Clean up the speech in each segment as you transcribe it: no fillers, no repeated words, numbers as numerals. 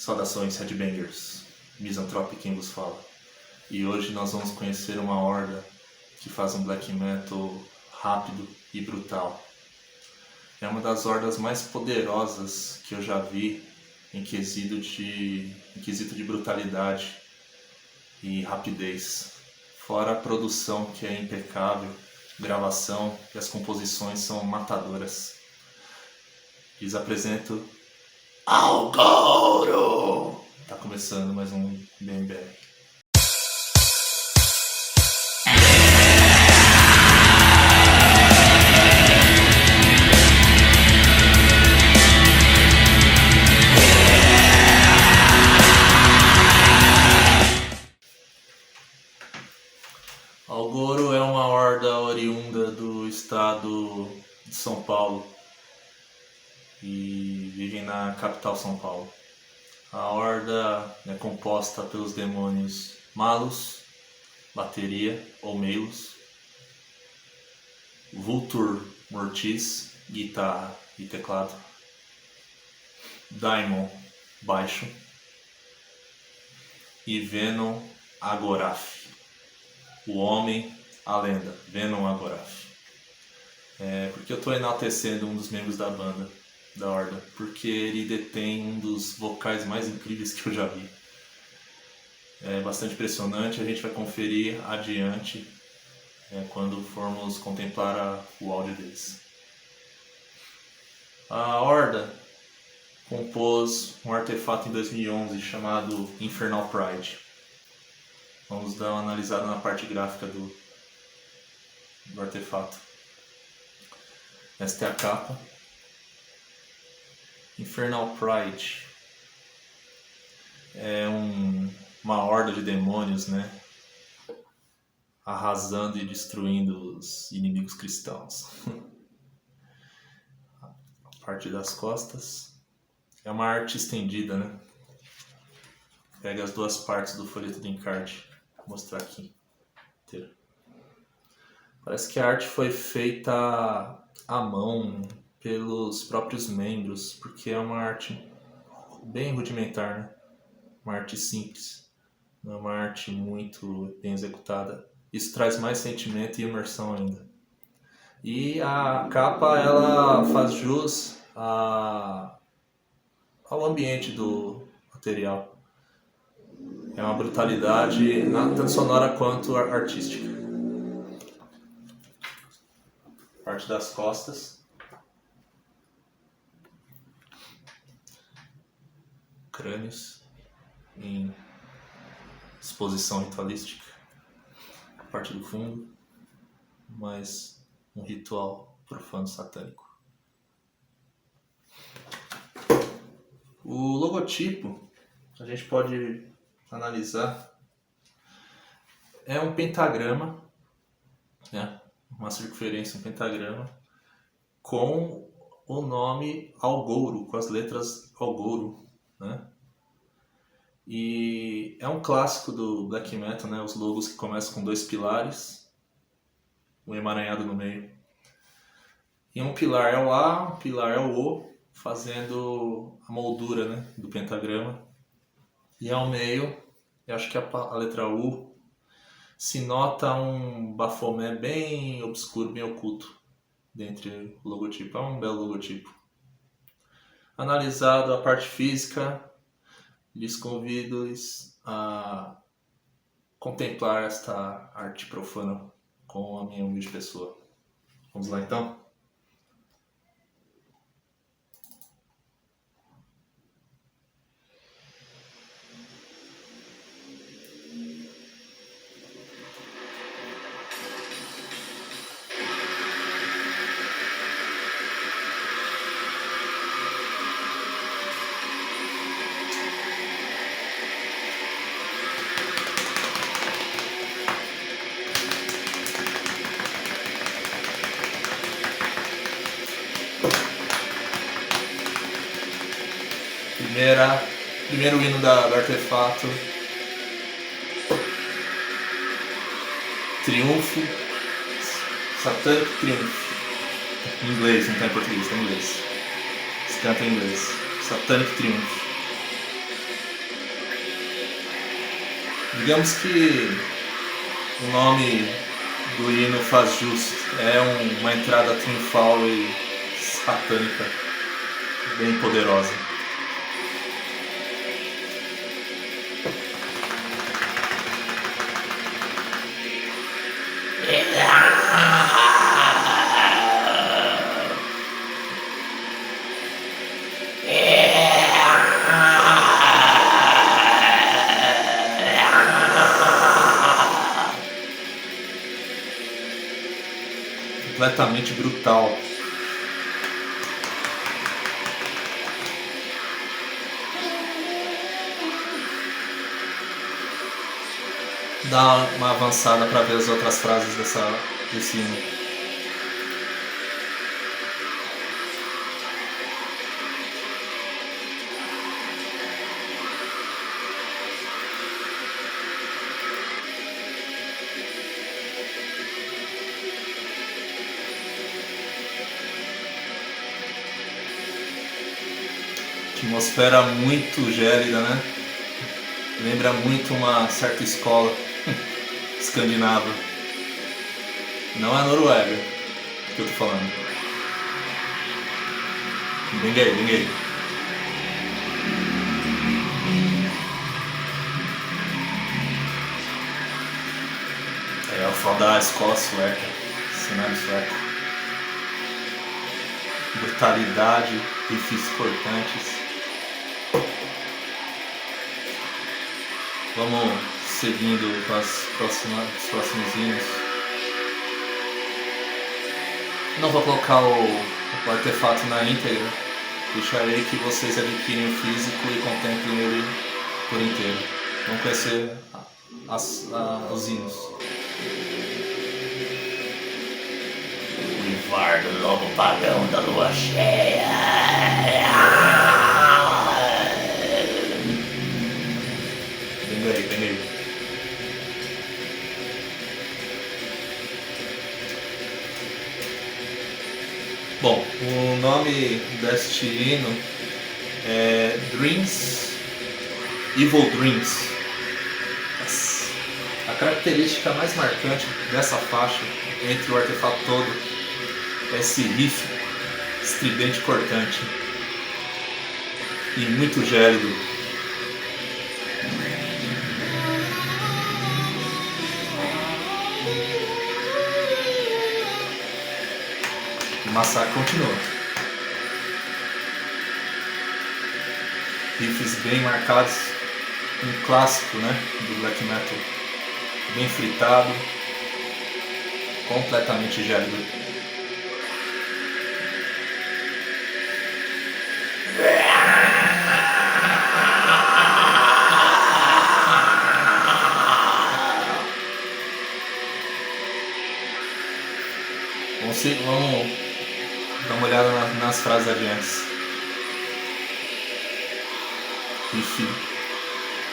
Saudações Headbangers, Misanthrope quem vos fala. E hoje nós vamos conhecer uma horda que faz um black metal rápido e brutal. É uma das hordas mais poderosas que eu já vi em quesito de brutalidade e rapidez. Fora a produção que é impecável, gravação e as composições são matadoras. Lhes apresento Algoro! Tá começando mais um BMBR. Algoro é uma horda oriunda do estado de São Paulo e vivem na capital São Paulo. A horda é composta pelos demônios Malus, bateria ou Melos, Vultur Mortis, guitarra e teclado, Daimon, baixo e Venom Agoraf, o homem, a lenda, Venom Agoraf. Porque eu estou enaltecendo um dos membros da banda, da horda, porque ele detém um dos vocais mais incríveis que eu já vi. É bastante impressionante, a gente vai conferir adiante quando formos contemplar o áudio deles. A horda compôs um artefato em 2011 chamado Infernal Pride. Vamos dar uma analisada na parte gráfica do artefato. Esta é a capa. Infernal Pride é uma horda de demônios, arrasando e destruindo os inimigos cristãos. A parte das costas é uma arte estendida, Pega as duas partes do folheto de encarte. Vou mostrar aqui inteiro. Parece que a arte foi feita à mão pelos próprios membros, porque é uma arte bem rudimentar, uma arte simples, não é uma arte muito bem executada. Isso traz mais sentimento e imersão ainda. E a capa, ela faz jus ao ambiente do material. É uma brutalidade tanto sonora quanto artística. Parte das costas. Crânios em exposição ritualística. A parte do fundo, mais um ritual profano satânico. O logotipo, a gente pode analisar, é um pentagrama, uma circunferência, um pentagrama, com o nome Algoro, com as letras Algoro, E é um clássico do black metal, os logos que começam com dois pilares, um emaranhado no meio. E um pilar é o A, um pilar é o O, fazendo a moldura do pentagrama. E ao meio, eu acho que a letra U, se nota um bafomé bem obscuro, bem oculto dentro do logotipo. É um belo logotipo. Analisado a parte física, lhes convido a contemplar esta arte profana com a minha humilde pessoa. Vamos lá então? Primeiro hino do artefato. Triunfo. Satanic Triumph. Em inglês, não está em português, está em inglês. Se canta em inglês. Satanic Triumph. Digamos que o nome do hino faz jus. É uma entrada triunfal e satânica, bem poderosa. Completamente brutal. Dá uma avançada para ver as outras frases desse hino. Atmosfera muito gélida, né? Lembra muito uma certa escola escandinava. Não é a Noruega que eu tô falando. Ninguém. É o foda da escola sueca, cenário sueco. Brutalidade, riffs cortantes. Vamos seguindo com os próximos hinos. Não vou colocar o artefato na íntegra. Deixarei que vocês adquirem o físico e contemplem ele por inteiro. Vamos conhecer os hinos. Uivar do lobo pagão da lua cheia. Vem aí. Bom, o nome deste hino é Dreams, Evil Dreams. A característica mais marcante dessa faixa, entre o artefato todo, é esse riff estridente cortante e muito gélido. O massacre continua. Riffs bem marcados, um clássico, né, do black metal, bem fritado, completamente gélido. Vamos dar uma olhada nas frases adiantes. Riff,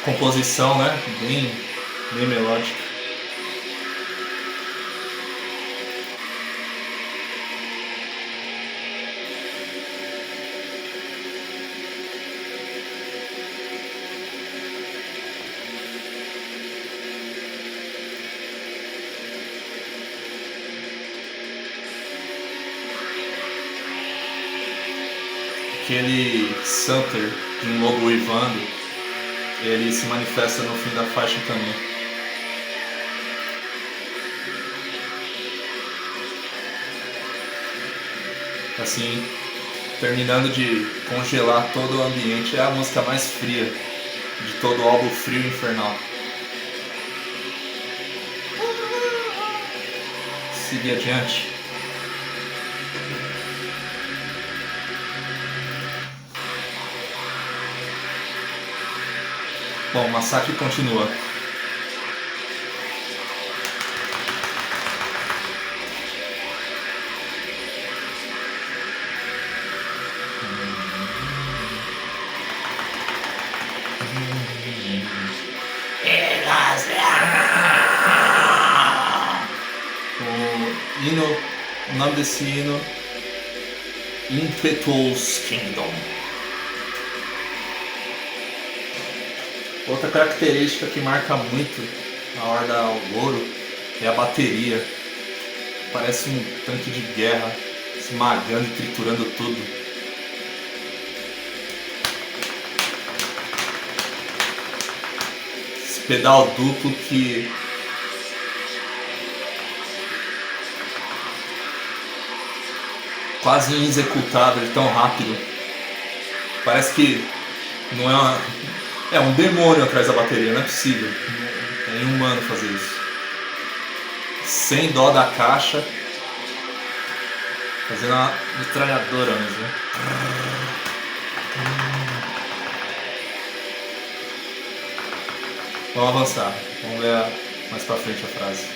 composição, né? Bem melódica. Aquele Santer de um lobo uivando, ele se manifesta no fim da faixa também. Assim, terminando de congelar todo o ambiente, é a música mais fria de todo o álbum Frio Infernal. Seguir adiante. Bom, o massacre continua. O nome desse hino, Impetuous Kingdom. Outra característica que marca muito a Horda ao Louro é a bateria. Parece um tanque de guerra, esmagando e triturando tudo. Esse pedal duplo que quase inexecutável, tão rápido. Parece que não é um demônio atrás da bateria, não é possível. É inumano fazer isso. Sem dó da caixa, fazendo uma metralhadora mesmo. Vamos avançar, vamos ler mais pra frente a frase.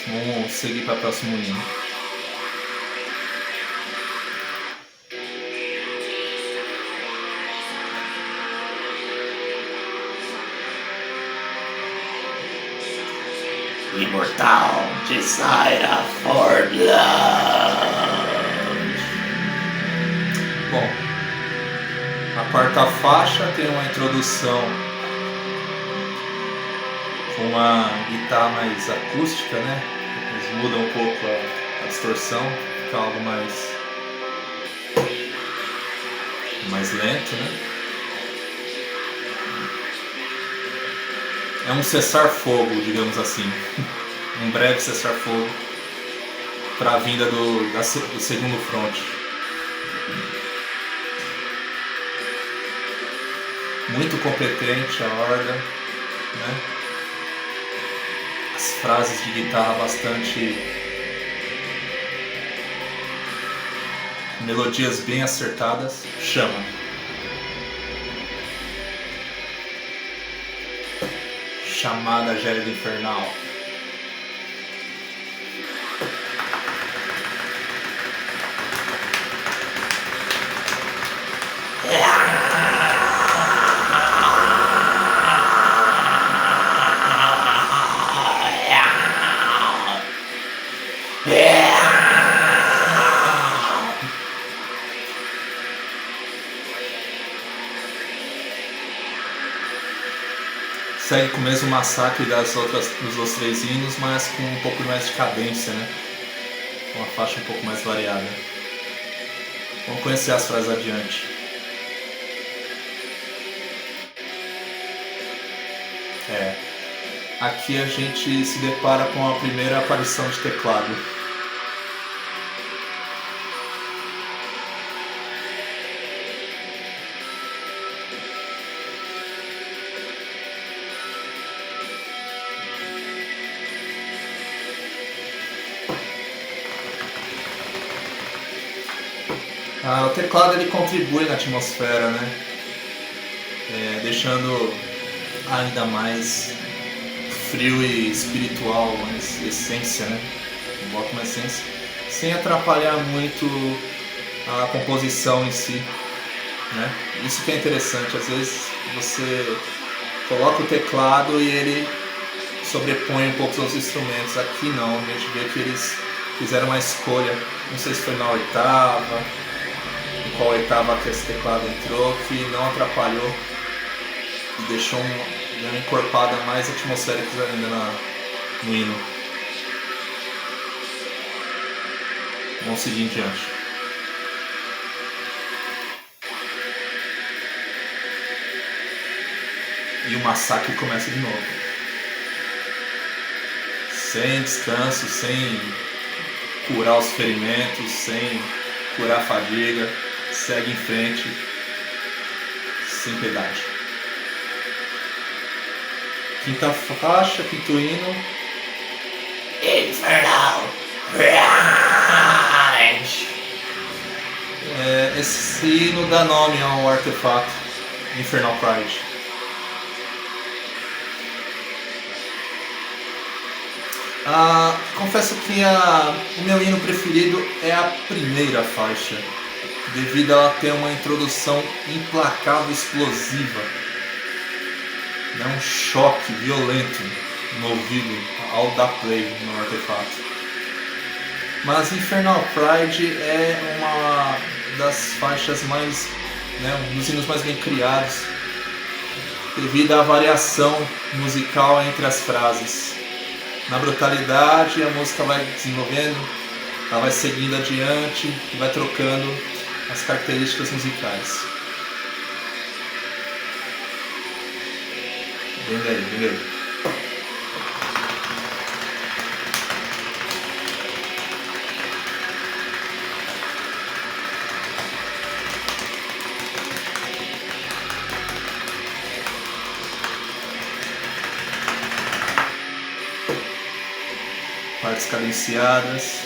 Vamos seguir para o próximo hino. Imortal Desire for Blood. Bom, a quarta faixa tem uma introdução com uma guitarra mais acústica, né? Eles mudam um pouco a distorção, fica algo mais lento, né? É um cessar-fogo, digamos assim. Um breve cessar-fogo para a vinda do segundo fronte. Muito competente a Horda, né? As frases de guitarra bastante... melodias bem acertadas. Chama. Chamada Gélida Infernal. Segue com o mesmo massacre dos outros três hinos, mas com um pouco mais de cadência, né? Uma faixa um pouco mais variada. Vamos conhecer as frases adiante. Aqui a gente se depara com a primeira aparição de teclado. O teclado ele contribui na atmosfera, né? Deixando ainda mais frio e espiritual, uma essência, né? Bota uma essência, sem atrapalhar muito a composição em si, né? Isso que é interessante, às vezes você coloca o teclado e ele sobrepõe um pouco os instrumentos. Aqui não, a gente vê que eles fizeram uma escolha, não sei se foi na oitava, em qual oitava que esse teclado entrou, que não atrapalhou e deixou uma encorpada mais atmosférica ainda no hino. Vamos seguir em diante. E o massacre começa de novo. Sem descanso, sem curar os ferimentos, sem curar a fadiga. Segue em frente, sem piedade. Quinta faixa, quinto hino. Infernal Rage. Esse hino dá nome ao artefato Infernal Pride. Confesso que o meu hino preferido é a primeira faixa, devido a ela ter uma introdução implacável e explosiva. Dá um choque violento no ouvido ao dar play no artefato. Mas Infernal Pride é uma das faixas mais, um dos hinos mais bem criados, devido à variação musical entre as frases. Na brutalidade, a música vai desenvolvendo, ela vai seguindo adiante e vai trocando as características musicais. Vem daí. Partes cadenciadas,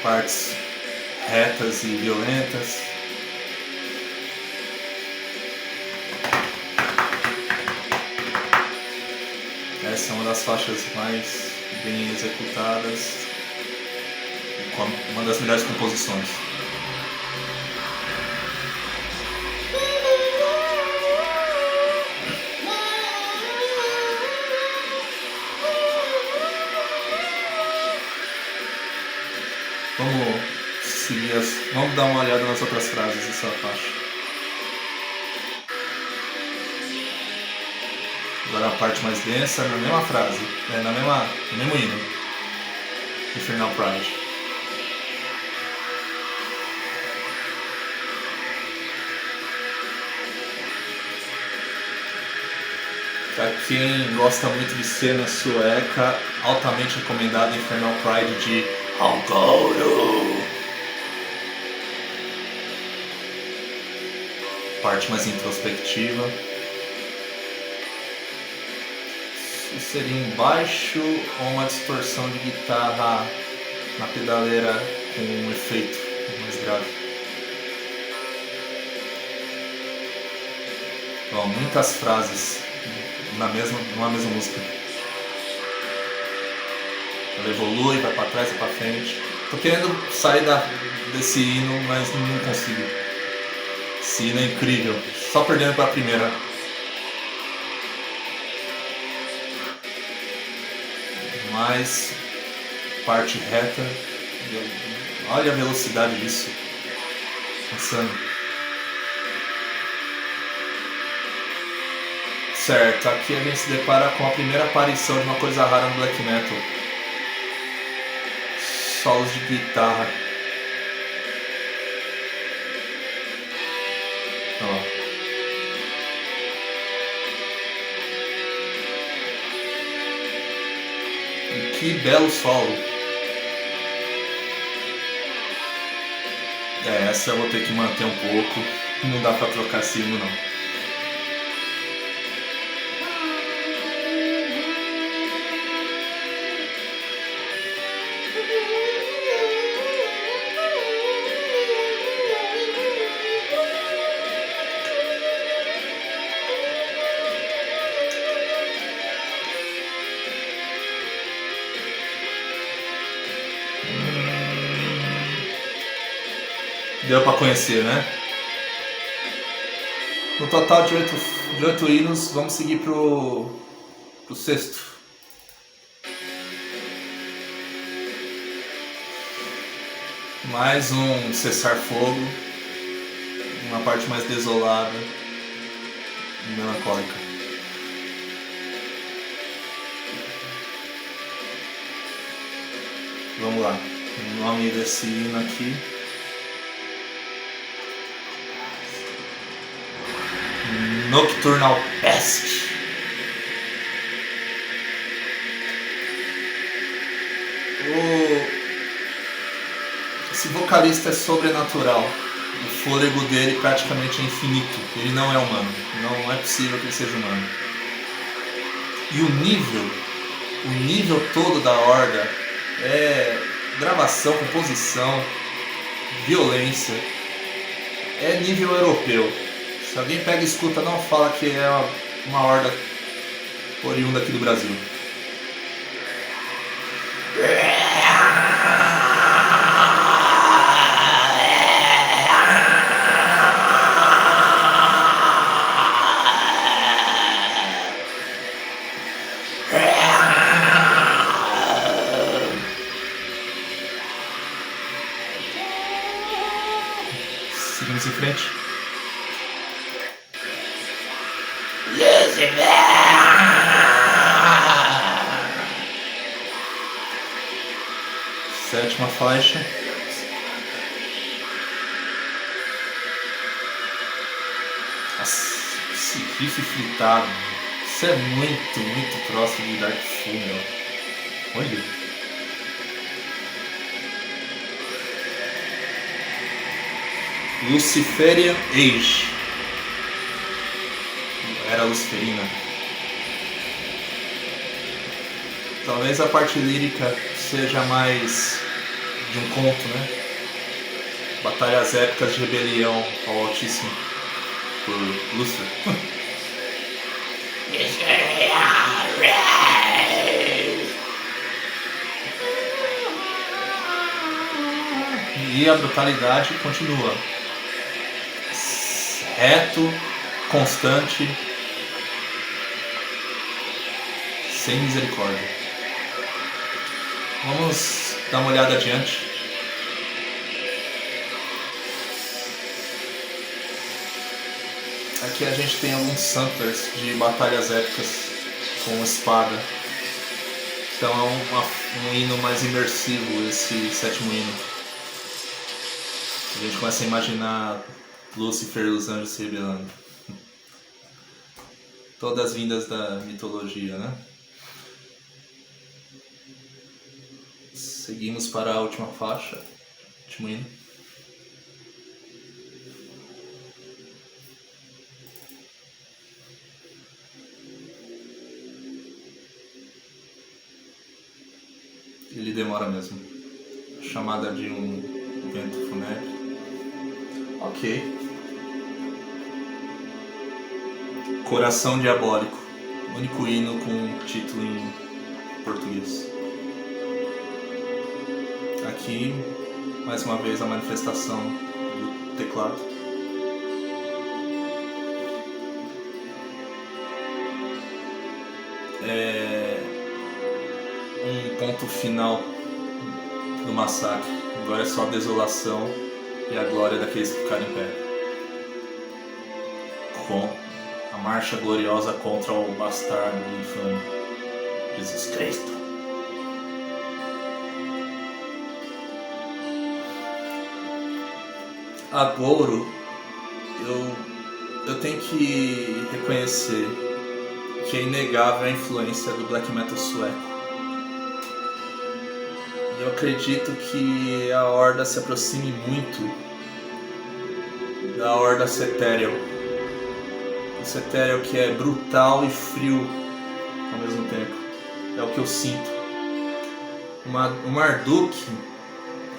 partes retas e violentas. Essa é uma das faixas mais bem executadas, uma das melhores composições. Vamos dar uma olhada nas outras frases dessa faixa. Agora a parte mais densa, na mesma frase, no mesmo hino. Infernal Pride. Pra quem gosta muito de cena sueca, altamente recomendado Infernal Pride de Algodo. Parte mais introspectiva. Isso seria um baixo ou uma distorção de guitarra na pedaleira com um efeito mais grave. Bom, muitas frases numa mesma música. Ela evolui, vai pra trás e pra frente. Tô querendo sair desse hino, mas não consigo. Esse hino é incrível, só perdendo pra primeira. Mais parte reta. Olha a velocidade disso. Insano. Certo, aqui a gente se depara com a primeira aparição de uma coisa rara no black metal. Solos de guitarra. Ó. E que belo solo. Essa eu vou ter que manter um pouco. Não dá pra trocar esse hino não. Deu pra conhecer, né? No total de 8 hinos, vamos seguir pro sexto. Mais um cessar-fogo, uma parte mais desolada e melancólica. Vamos lá, o nome desse hino aqui. Nocturnal Pest. Esse vocalista é sobrenatural. O fôlego dele praticamente é infinito. Ele não é humano. Não é possível que ele seja humano. E o nível todo da Horda é gravação, composição, violência. É nível europeu. Se alguém pega e escuta, não fala que é uma Horda oriunda aqui do Brasil. Seguimos em frente. Sétima faixa. Nossa, esse riff fritado. Isso é muito próximo de Dark Funeral. Olha. Luciferian Age. Era luciferina. Talvez a parte lírica seja mais de um conto, né? Batalhas épicas de rebelião ao Altíssimo por Lúcifer. E a brutalidade continua. Reto, constante, sem misericórdia. Vamos dar uma olhada adiante. Aqui a gente tem alguns samplers de batalhas épicas com espada. Então é um hino mais imersivo, esse sétimo hino. A gente começa a imaginar Lúcifer e os anjos se rebelando. Todas vindas da mitologia, né? Seguimos para a última faixa, último hino. Ele demora mesmo. Chamada de um vento fúnebre. Ok. Coração Diabólico. Único hino com título em português. Aqui, mais uma vez, a manifestação do teclado. É um ponto final do massacre. Agora é só a desolação e a glória daqueles que ficaram em pé. Com a marcha gloriosa contra o bastardo infame, Jesus Cristo. Agouro, eu tenho que reconhecer que é inegável a influência do black metal sueco. Eu acredito que a Horda se aproxime muito da Horda Ceterial. O Ceterial que é brutal e frio ao mesmo tempo. É o que eu sinto. O Marduk,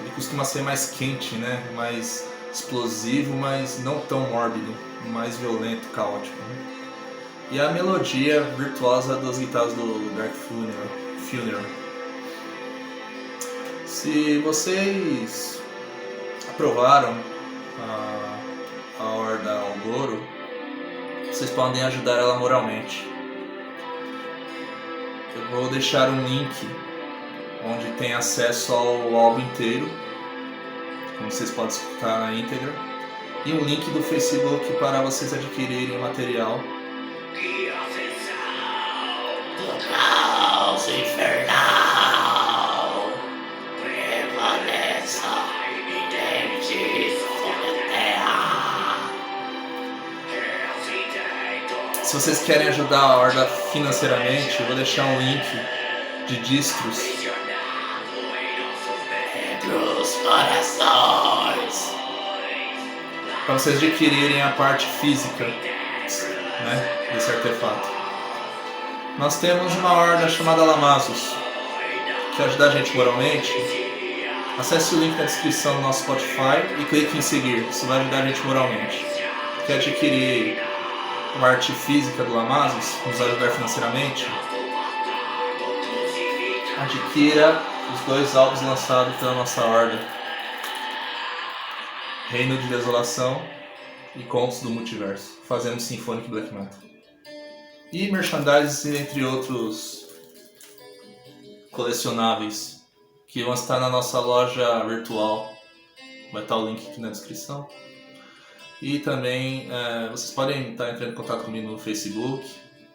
ele costuma ser mais quente, né? Mais explosivo, mas não tão mórbido. Mais violento, caótico. Né? E a melodia virtuosa das guitarras do Dark Funeral. Se vocês aprovaram a Horda Agouro, vocês podem ajudar ela moralmente. Eu vou deixar um link onde tem acesso ao álbum inteiro, como vocês podem escutar na íntegra, e um link do Facebook para vocês adquirirem o material. Do caos infernal prevaleça evidente sobre a terra. Se vocês querem ajudar a Horda financeiramente, eu vou deixar um link de distros Dos corações para vocês adquirirem a parte física, né, desse artefato. Nós temos uma horda chamada Lamasos, que quer ajudar a gente moralmente. Acesse o link na descrição do nosso Spotify e clique em seguir, isso vai ajudar a gente moralmente. Quer adquirir a arte física do Lamasos, nos ajudar financeiramente? Adquira os 2 álbuns lançados pela nossa horda: Reino de Desolação e Contos do Multiverso, fazendo Symphonic Black Metal. E merchandise, entre outros colecionáveis, que vão estar na nossa loja virtual. Vai estar o link aqui na descrição. E também vocês podem estar entrando em contato comigo no Facebook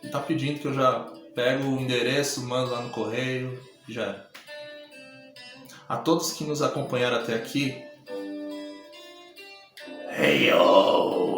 e tá pedindo que eu já pego o endereço, mando lá no correio e já era. A todos que nos acompanharam até aqui, Hey yo!